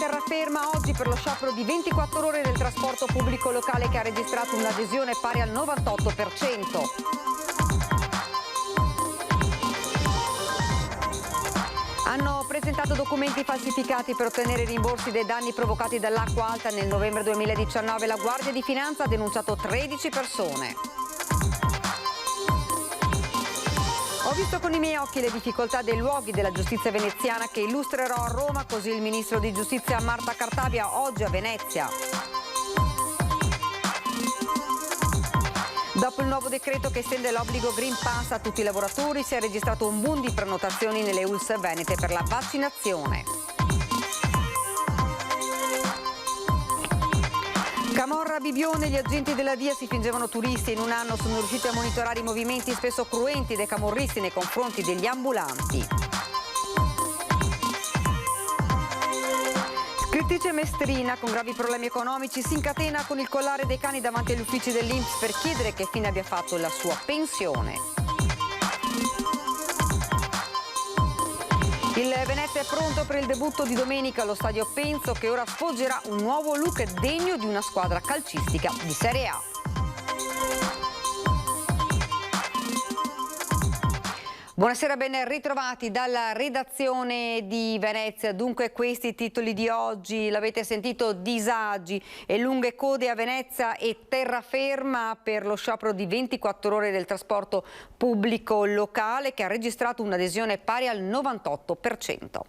terraferma oggi per lo sciopero di 24 ore del trasporto pubblico locale che ha registrato un'adesione pari al 98%. Hanno presentato documenti falsificati per ottenere rimborsi dei danni provocati dall'acqua alta nel novembre 2019. La Guardia di Finanza ha denunciato 13 persone. Ho visto con i miei occhi le difficoltà dei luoghi della giustizia veneziana che illustrerò a Roma, così il ministro di giustizia Marta Cartabia oggi a Venezia. Dopo il nuovo decreto che estende l'obbligo Green Pass a tutti i lavoratori, si è registrato un boom di prenotazioni nelle ULSS venete per la vaccinazione. Camorra a Bibione, gli agenti della DIA si fingevano turisti e in un anno sono riusciti a monitorare i movimenti spesso cruenti dei camorristi nei confronti degli ambulanti. Scrittrice Mestrina, con gravi problemi economici, si incatena con il collare dei cani davanti agli uffici dell'INPS per chiedere che fine abbia fatto la sua pensione. Il Venezia è pronto per il debutto di domenica allo stadio Penzo, che ora sfoggerà un nuovo look degno di una squadra calcistica di Serie A. Buonasera, ben ritrovati dalla redazione di Venezia. Dunque questi titoli di oggi, l'avete sentito, disagi e lunghe code a Venezia e terraferma per lo sciopero di 24 ore del trasporto pubblico locale che ha registrato un'adesione pari al 98%.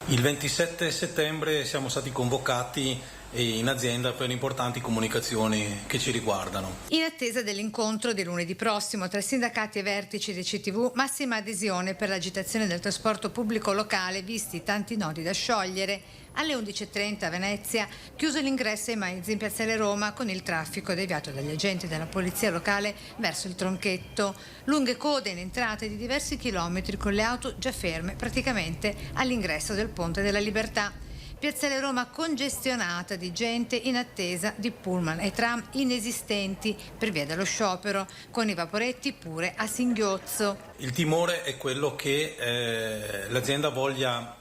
Il 27 settembre siamo stati convocati in azienda per importanti comunicazioni che ci riguardano. In attesa dell'incontro di lunedì prossimo tra sindacati e vertici di CTV, massima adesione per l'agitazione del trasporto pubblico locale, visti tanti nodi da sciogliere. Alle 11.30 a Venezia, chiuso l'ingresso ai mezzi in Piazzale Roma con il traffico deviato dagli agenti della polizia locale verso il Tronchetto. Lunghe code in entrate di diversi chilometri con le auto già ferme praticamente all'ingresso del Ponte della Libertà. Piazzale Roma congestionata di gente in attesa di pullman e tram inesistenti per via dello sciopero, con i vaporetti pure a singhiozzo. Il timore è quello che l'azienda voglia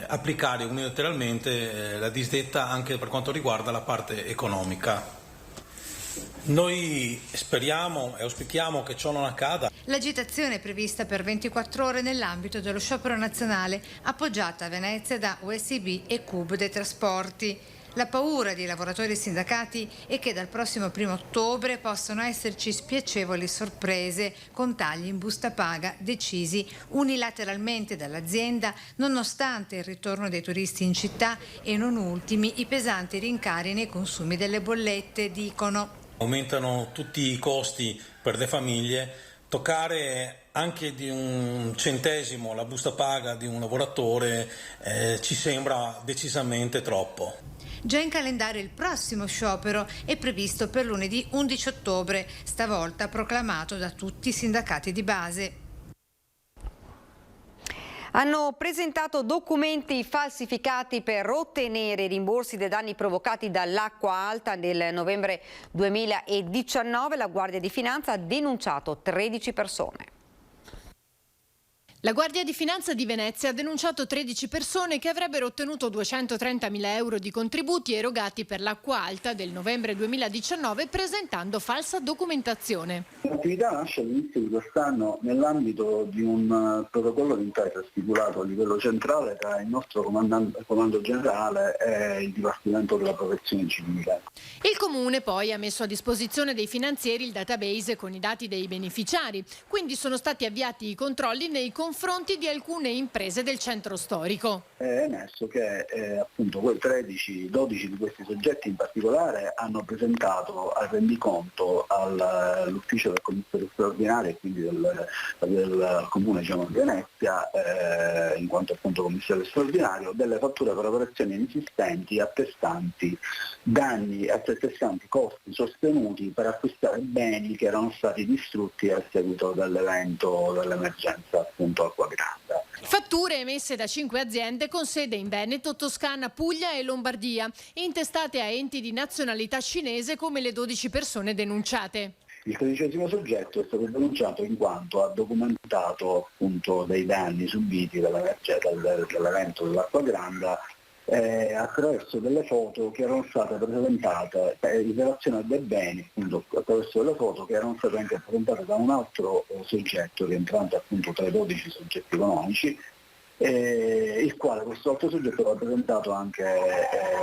applicare unilateralmente la disdetta anche per quanto riguarda la parte economica. Noi speriamo e auspichiamo che ciò non accada. L'agitazione è prevista per 24 ore nell'ambito dello sciopero nazionale appoggiata a Venezia da USB e CUB dei trasporti. La paura dei lavoratori e sindacati è che dal prossimo 1 ottobre possano esserci spiacevoli sorprese con tagli in busta paga decisi unilateralmente dall'azienda nonostante il ritorno dei turisti in città e non ultimi i pesanti rincari nei consumi delle bollette, dicono. Aumentano tutti i costi per le famiglie, toccare anche di un centesimo la busta paga di un lavoratore ci sembra decisamente troppo. Già in calendario il prossimo sciopero è previsto per lunedì 11 ottobre, stavolta proclamato da tutti i sindacati di base. Hanno presentato documenti falsificati per ottenere rimborsi dei danni provocati dall'acqua alta nel novembre 2019. La Guardia di Finanza ha denunciato 13 persone. La Guardia di Finanza di Venezia ha denunciato 13 persone che avrebbero ottenuto 230.000 euro di contributi erogati per l'acqua alta del novembre 2019 presentando falsa documentazione. L'attività nasce all'inizio di quest'anno nell'ambito di un protocollo d'intesa stipulato a livello centrale tra il nostro comando generale e il Dipartimento della Protezione Civile. Il Comune poi ha messo a disposizione dei finanzieri il database con i dati dei beneficiari, quindi sono stati avviati i controlli nei confronti di alcune imprese del centro storico. È emerso che appunto quei 12 di questi soggetti in particolare hanno presentato al rendiconto all'ufficio del commissario straordinario e quindi del comune di Venezia, in quanto appunto commissario straordinario, delle fatture per operazioni inesistenti attestanti costi sostenuti per acquistare beni che erano stati distrutti a seguito dell'emergenza appunto Acqua Grande. Fatture emesse da 5 aziende con sede in Veneto, Toscana, Puglia e Lombardia, intestate a enti di nazionalità cinese come le 12 persone denunciate. Il 13° soggetto è stato denunciato in quanto ha documentato appunto dei danni subiti dall'evento dell'Acqua Granda attraverso delle foto che erano state presentate in relazione a dei beni, appunto, attraverso delle foto che erano state anche presentate da un altro soggetto rientrante appunto tra i 12 soggetti economici, il quale questo altro soggetto aveva presentato anche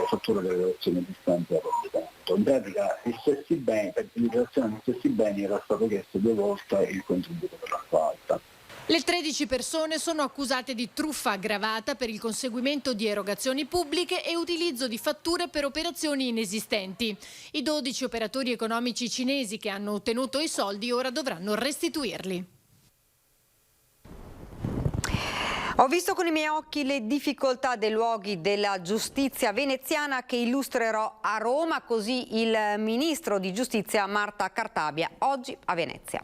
fatture delle relazioni esistenti al rendiconto. In pratica gli stessi beni, per l'utilizzazione degli stessi beni era stato chiesto 2 volte il contributo per l'acqua alta. Le 13 persone sono accusate di truffa aggravata per il conseguimento di erogazioni pubbliche e utilizzo di fatture per operazioni inesistenti. I 12 operatori economici cinesi che hanno ottenuto i soldi ora dovranno restituirli. Ho visto con i miei occhi le difficoltà dei luoghi della giustizia veneziana che illustrerò a Roma, così il ministro di giustizia Marta Cartabia oggi a Venezia.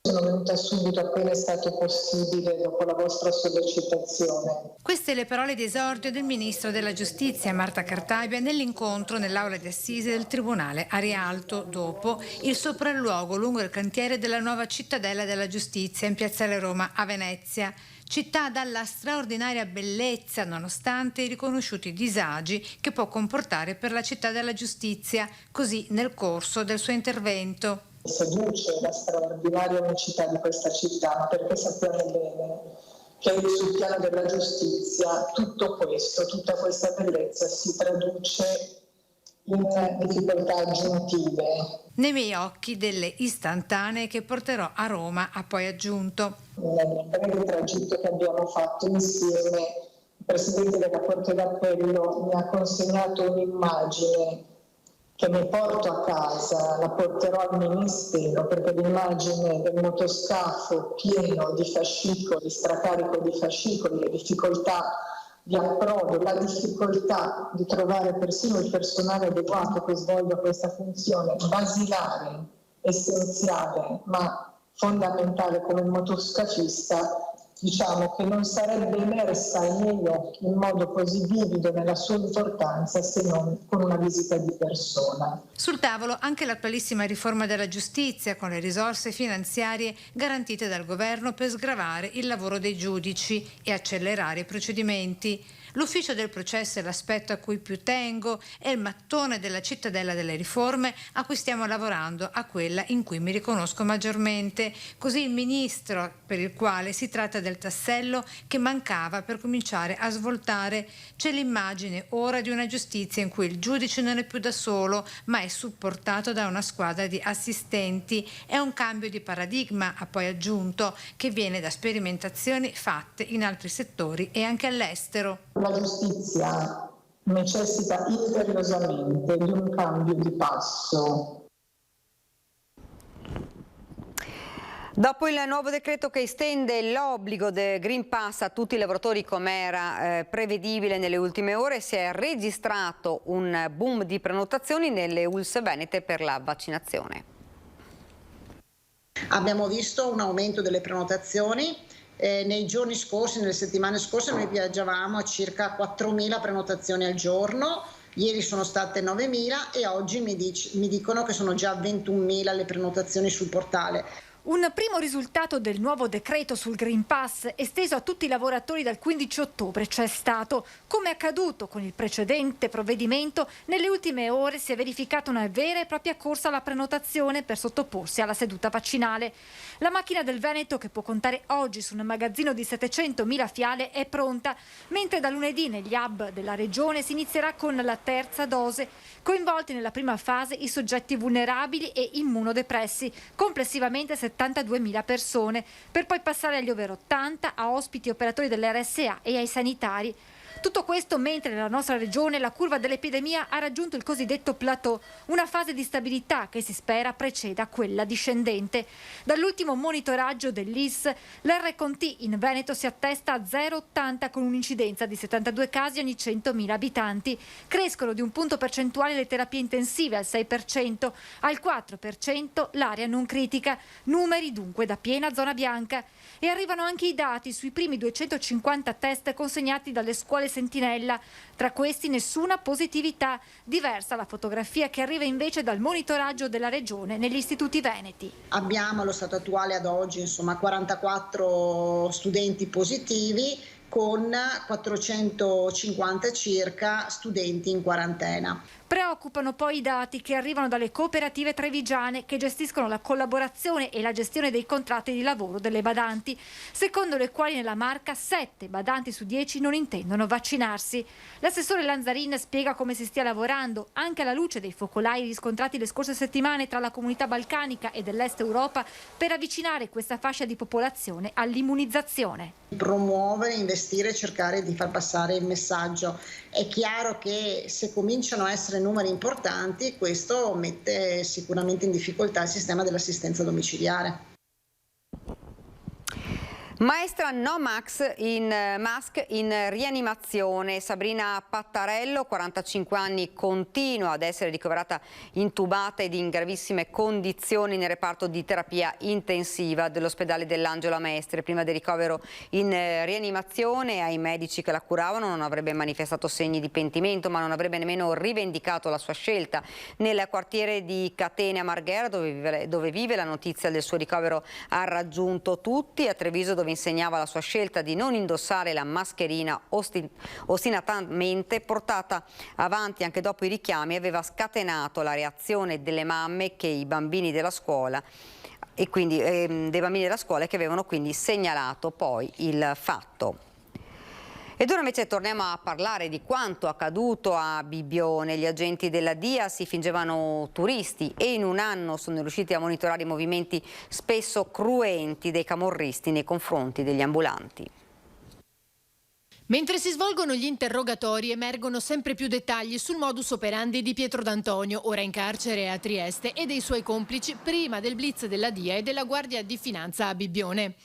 Sono venuta subito appena è stato possibile dopo la vostra sollecitazione. Queste le parole di esordio del ministro della giustizia Marta Cartabia nell'incontro nell'aula di assise del Tribunale a Rialto dopo il sopralluogo lungo il cantiere della nuova cittadella della giustizia in Piazzale Roma a Venezia. Città dalla straordinaria bellezza nonostante i riconosciuti disagi che può comportare per la città della giustizia, così nel corso del suo intervento. Seduce la straordinaria unicità di questa città, ma perché sappiamo bene che sul piano della giustizia tutto questo, tutta questa bellezza si traduce in difficoltà aggiuntive. Nei miei occhi delle istantanee che porterò a Roma, ha poi aggiunto. Nel breve tragitto che abbiamo fatto insieme, il Presidente della Corte d'Appello mi ha consegnato un'immagine che mi porto a casa, la porterò al Ministero, perché l'immagine del motoscafo pieno di fascicoli, stracarico di fascicoli, le difficoltà di approdo, la difficoltà di trovare persino il personale adeguato che svolga questa funzione basilare, essenziale, ma fondamentale come il motoscafista, diciamo che non sarebbe emersa ai miei occhi in modo così vivido nella sua importanza se non con una visita di persona. Sul tavolo anche l'attualissima riforma della giustizia con le risorse finanziarie garantite dal governo per sgravare il lavoro dei giudici e accelerare i procedimenti. L'ufficio del processo è l'aspetto a cui più tengo, è il mattone della cittadella delle riforme a cui stiamo lavorando, a quella in cui mi riconosco maggiormente. Così il ministro, per il quale si tratta del tassello che mancava per cominciare a svoltare. C'è l'immagine ora di una giustizia in cui il giudice non è più da solo, ma è supportato da una squadra di assistenti. È un cambio di paradigma, ha poi aggiunto, che viene da sperimentazioni fatte in altri settori e anche all'estero. La giustizia necessita imperiosamente di un cambio di passo. Dopo il nuovo decreto che estende l'obbligo del Green Pass a tutti i lavoratori come era prevedibile nelle ultime ore, si è registrato un boom di prenotazioni nelle ULSS venete per la vaccinazione. Abbiamo visto un aumento delle prenotazioni. Nei giorni scorsi, nelle settimane scorse, noi viaggiavamo a circa 4.000 prenotazioni al giorno, ieri sono state 9.000 e oggi mi dicono che sono già 21.000 le prenotazioni sul portale. Un primo risultato del nuovo decreto sul Green Pass esteso a tutti i lavoratori dal 15 ottobre c'è stato. Come accaduto con il precedente provvedimento, nelle ultime ore si è verificata una vera e propria corsa alla prenotazione per sottoporsi alla seduta vaccinale. La macchina del Veneto, che può contare oggi su un magazzino di 700.000 fiale, è pronta, mentre da lunedì negli hub della regione si inizierà con la terza dose. Coinvolti nella prima fase i soggetti vulnerabili e immunodepressi, complessivamente 72.000 persone, per poi passare agli over 80, a ospiti e operatori dell'RSA e ai sanitari. Tutto questo mentre nella nostra regione la curva dell'epidemia ha raggiunto il cosiddetto plateau, una fase di stabilità che si spera preceda quella discendente. Dall'ultimo monitoraggio dell'IS, l'R-Conti in Veneto si attesta a 0,80 con un'incidenza di 72 casi ogni 100.000 abitanti. Crescono di un punto percentuale le terapie intensive al 6%, al 4% l'area non critica, numeri dunque da piena zona bianca. E arrivano anche i dati sui primi 250 test consegnati dalle scuole sentinella. Tra questi nessuna positività, diversa la fotografia che arriva invece dal monitoraggio della regione negli istituti veneti. Abbiamo allo stato attuale ad oggi 44 studenti positivi con 450 circa studenti in quarantena. Preoccupano poi i dati che arrivano dalle cooperative trevigiane che gestiscono la collaborazione e la gestione dei contratti di lavoro delle badanti, secondo le quali nella Marca 7 badanti su 10 non intendono vaccinarsi. L'assessore Lanzarin spiega come si stia lavorando, anche alla luce dei focolai riscontrati le scorse settimane tra la comunità balcanica e dell'Est Europa, per avvicinare questa fascia di popolazione all'immunizzazione. Promuovere, investire, cercare di far passare il messaggio. È chiaro che se cominciano a essere numeri importanti, questo mette sicuramente in difficoltà il sistema dell'assistenza domiciliare. Maestra no mask in rianimazione. Sabrina Pattarello, 45 anni, continua ad essere ricoverata intubata ed in gravissime condizioni nel reparto di terapia intensiva dell'ospedale dell'Angela Mestre. Prima del ricovero in rianimazione ai medici che la curavano non avrebbe manifestato segni di pentimento, ma non avrebbe nemmeno rivendicato la sua scelta. Nel quartiere di Catene Marghera, dove vive, la notizia del suo ricovero ha raggiunto tutti. A Treviso, dove insegnava la sua scelta di non indossare la mascherina ostinatamente portata avanti anche dopo i richiami, aveva scatenato la reazione delle mamme che i bambini della scuola e quindi dei bambini della scuola che avevano quindi segnalato poi il fatto. Ed ora invece torniamo a parlare di quanto accaduto a Bibbione. Gli agenti della DIA si fingevano turisti e in un anno sono riusciti a monitorare i movimenti spesso cruenti dei camorristi nei confronti degli ambulanti. Mentre si svolgono gli interrogatori emergono sempre più dettagli sul modus operandi di Pietro D'Antonio, ora in carcere a Trieste, e dei suoi complici prima del blitz della DIA e della Guardia di Finanza a Bibbione.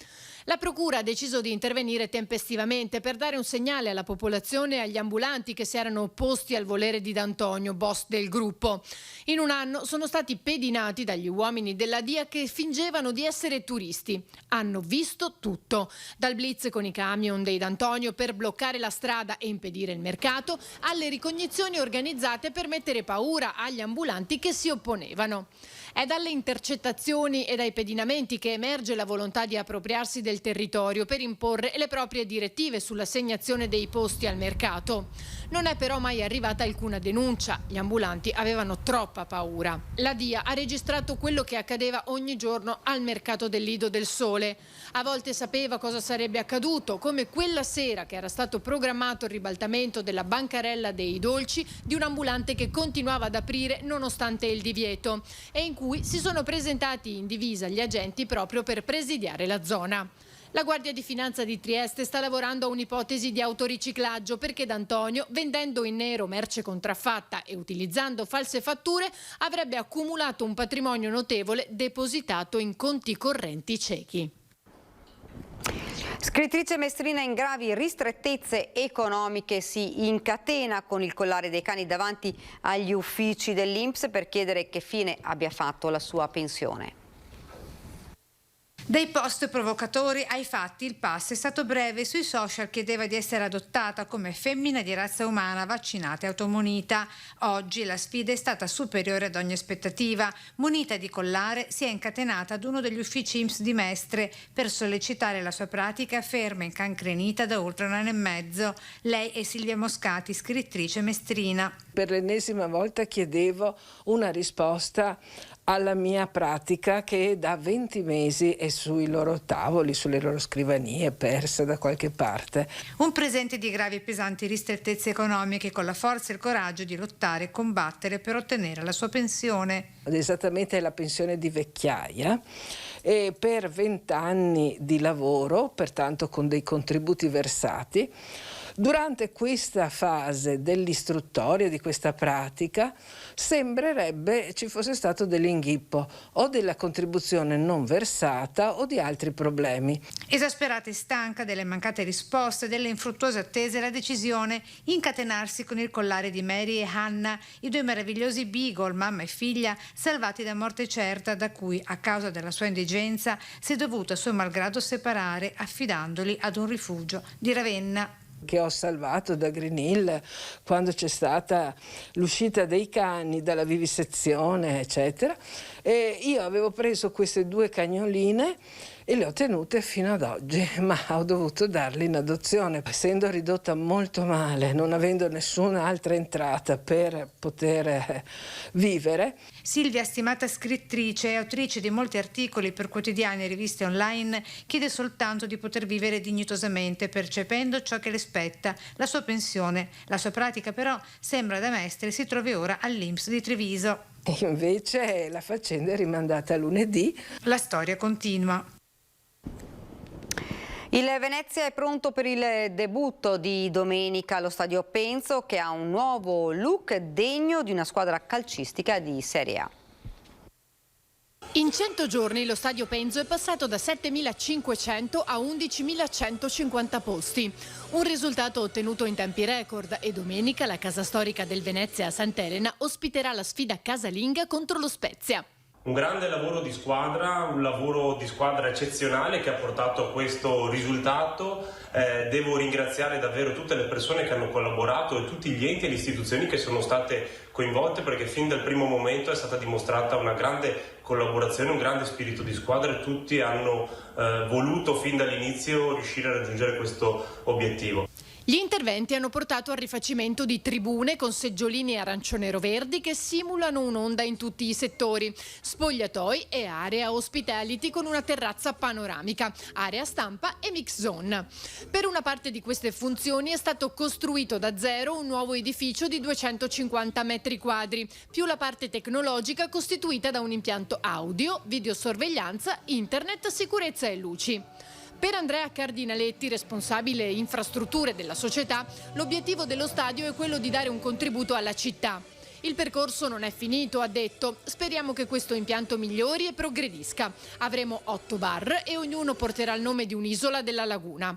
La procura ha deciso di intervenire tempestivamente per dare un segnale alla popolazione e agli ambulanti che si erano opposti al volere di D'Antonio, boss del gruppo. In un anno sono stati pedinati dagli uomini della DIA che fingevano di essere turisti. Hanno visto tutto, dal blitz con i camion dei D'Antonio per bloccare la strada e impedire il mercato, alle ricognizioni organizzate per mettere paura agli ambulanti che si opponevano. È dalle intercettazioni e dai pedinamenti che emerge la volontà di appropriarsi del territorio per imporre le proprie direttive sull'assegnazione dei posti al mercato. Non è però mai arrivata alcuna denuncia, gli ambulanti avevano troppa paura. La DIA ha registrato quello che accadeva ogni giorno al mercato del Lido del Sole. A volte sapeva cosa sarebbe accaduto, come quella sera che era stato programmato il ribaltamento della bancarella dei dolci di un ambulante che continuava ad aprire nonostante il divieto e in cui si sono presentati in divisa gli agenti proprio per presidiare la zona. La Guardia di Finanza di Trieste sta lavorando a un'ipotesi di autoriciclaggio perché D'Antonio, vendendo in nero merce contraffatta e utilizzando false fatture, avrebbe accumulato un patrimonio notevole depositato in conti correnti ciechi. Scrittrice Mestrina in gravi ristrettezze economiche si incatena con il collare dei cani davanti agli uffici dell'INPS per chiedere che fine abbia fatto la sua pensione. Dai post provocatori ai fatti, il pass è stato breve. Sui social chiedeva di essere adottata come femmina di razza umana vaccinata e automunita. Oggi la sfida è stata superiore ad ogni aspettativa. Munita di collare, si è incatenata ad uno degli uffici INPS di Mestre per sollecitare la sua pratica ferma incancrenita da oltre un anno e mezzo. Lei è Silvia Moscati, scrittrice mestrina. Per l'ennesima volta chiedevo una risposta alla mia pratica che da 20 mesi è sui loro tavoli, sulle loro scrivanie, persa da qualche parte. Un presente di gravi e pesanti ristrettezze economiche con la forza e il coraggio di lottare e combattere per ottenere la sua pensione. Esattamente la pensione di vecchiaia e per 20 anni di lavoro, pertanto con dei contributi versati. Durante questa fase dell'istruttoria di questa pratica sembrerebbe ci fosse stato dell'inghippo o della contribuzione non versata o di altri problemi. Esasperata e stanca delle mancate risposte, delle infruttuose attese, la decisione incatenarsi con il collare di Mary e Hannah, i due meravigliosi beagle, mamma e figlia, salvati da morte certa, da cui a causa della sua indigenza si è dovuta a suo malgrado separare affidandoli ad un rifugio di Ravenna. che ho salvato da Green Hill quando c'è stata l'uscita dei cani dalla vivisezione, eccetera. E io avevo preso queste 2 cagnoline e le ho tenute fino ad oggi, ma ho dovuto darle in adozione, essendo ridotta molto male, non avendo nessuna altra entrata per poter vivere. Silvia, stimata scrittrice e autrice di molti articoli per quotidiani e riviste online, chiede soltanto di poter vivere dignitosamente, percependo ciò che le spetta, la sua pensione. La sua pratica però, sembra da Mestre, si trovi ora all'INPS di Treviso. E invece la faccenda è rimandata a lunedì. La storia continua. Il Venezia è pronto per il debutto di domenica allo Stadio Penzo, che ha un nuovo look degno di una squadra calcistica di Serie A. In 100 giorni lo Stadio Penzo è passato da 7.500 a 11.150 posti. Un risultato ottenuto in tempi record, e domenica la casa storica del Venezia a Sant'Elena ospiterà la sfida casalinga contro lo Spezia. Un grande lavoro di squadra, un lavoro di squadra eccezionale che ha portato a questo risultato. Devo ringraziare davvero tutte le persone che hanno collaborato e tutti gli enti e le istituzioni che sono state coinvolte, perché fin dal primo momento è stata dimostrata una grande collaborazione, un grande spirito di squadra, e tutti hanno voluto fin dall'inizio riuscire a raggiungere questo obiettivo. Gli interventi hanno portato al rifacimento di tribune con seggiolini arancio-nero-verdi che simulano un'onda in tutti i settori, spogliatoi e area hospitality con una terrazza panoramica, area stampa e mix zone. Per una parte di queste funzioni è stato costruito da zero un nuovo edificio di 250 metri quadri, più la parte tecnologica costituita da un impianto audio, videosorveglianza, internet, sicurezza e luci. Per Andrea Cardinaletti, responsabile infrastrutture della società, l'obiettivo dello stadio è quello di dare un contributo alla città. Il percorso non è finito, ha detto. Speriamo che questo impianto migliori e progredisca. Avremo 8 bar e ognuno porterà il nome di un'isola della laguna.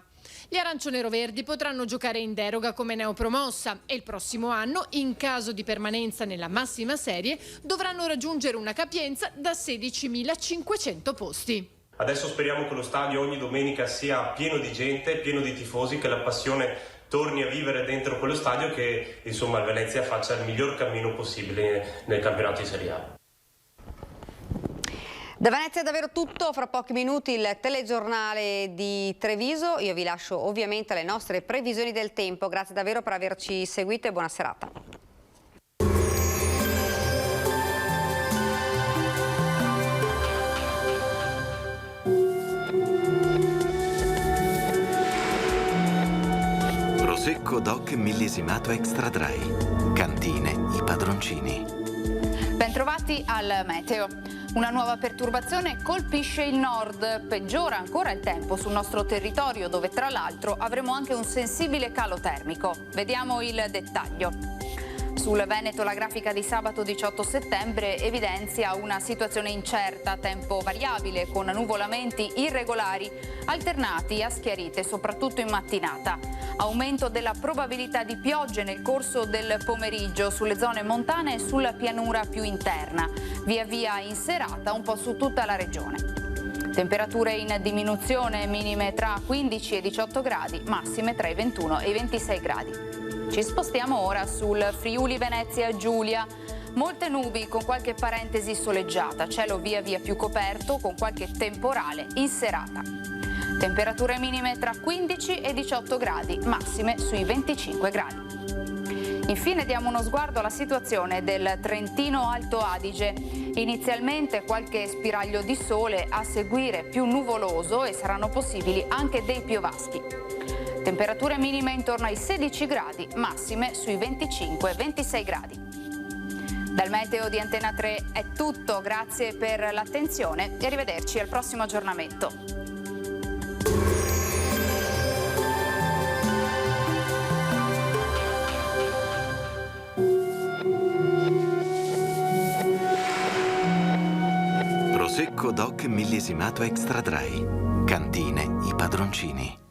Gli arancio-nero-verdi potranno giocare in deroga come neopromossa e il prossimo anno, in caso di permanenza nella massima serie, dovranno raggiungere una capienza da 16.500 posti. Adesso speriamo che lo stadio ogni domenica sia pieno di gente, pieno di tifosi, che la passione torni a vivere dentro quello stadio e che insomma il Venezia faccia il miglior cammino possibile nel campionato di Serie A. Da Venezia è davvero tutto, fra pochi minuti il telegiornale di Treviso. Io vi lascio ovviamente alle nostre previsioni del tempo. Grazie davvero per averci seguito e buona serata. Prosecco DOC millesimato Extra Dry. Cantine I Padroncini. Bentrovati al meteo. Una nuova perturbazione colpisce il nord, peggiora ancora il tempo sul nostro territorio, dove tra l'altro avremo anche un sensibile calo termico. Vediamo il dettaglio. Sul Veneto la grafica di sabato 18 settembre evidenzia una situazione incerta, tempo variabile con nuvolamenti irregolari alternati a schiarite soprattutto in mattinata. Aumento della probabilità di piogge nel corso del pomeriggio sulle zone montane e sulla pianura più interna, via via in serata un po' su tutta la regione. Temperature in diminuzione, minime tra 15 e 18 gradi, massime tra i 21 e i 26 gradi. Ci spostiamo ora sul Friuli Venezia Giulia. Molte nubi con qualche parentesi soleggiata, cielo via via più coperto con qualche temporale in serata. Temperature minime tra 15 e 18 gradi, massime sui 25 gradi. Infine diamo uno sguardo alla situazione del Trentino Alto Adige. Inizialmente qualche spiraglio di sole, a seguire più nuvoloso e saranno possibili anche dei piovaschi. Temperature minime intorno ai 16 gradi, massime sui 25-26 gradi. Dal meteo di Antena 3 è tutto, grazie per l'attenzione e arrivederci al prossimo aggiornamento. Prosecco DOC millesimato Extra Dry. Cantine I Padroncini.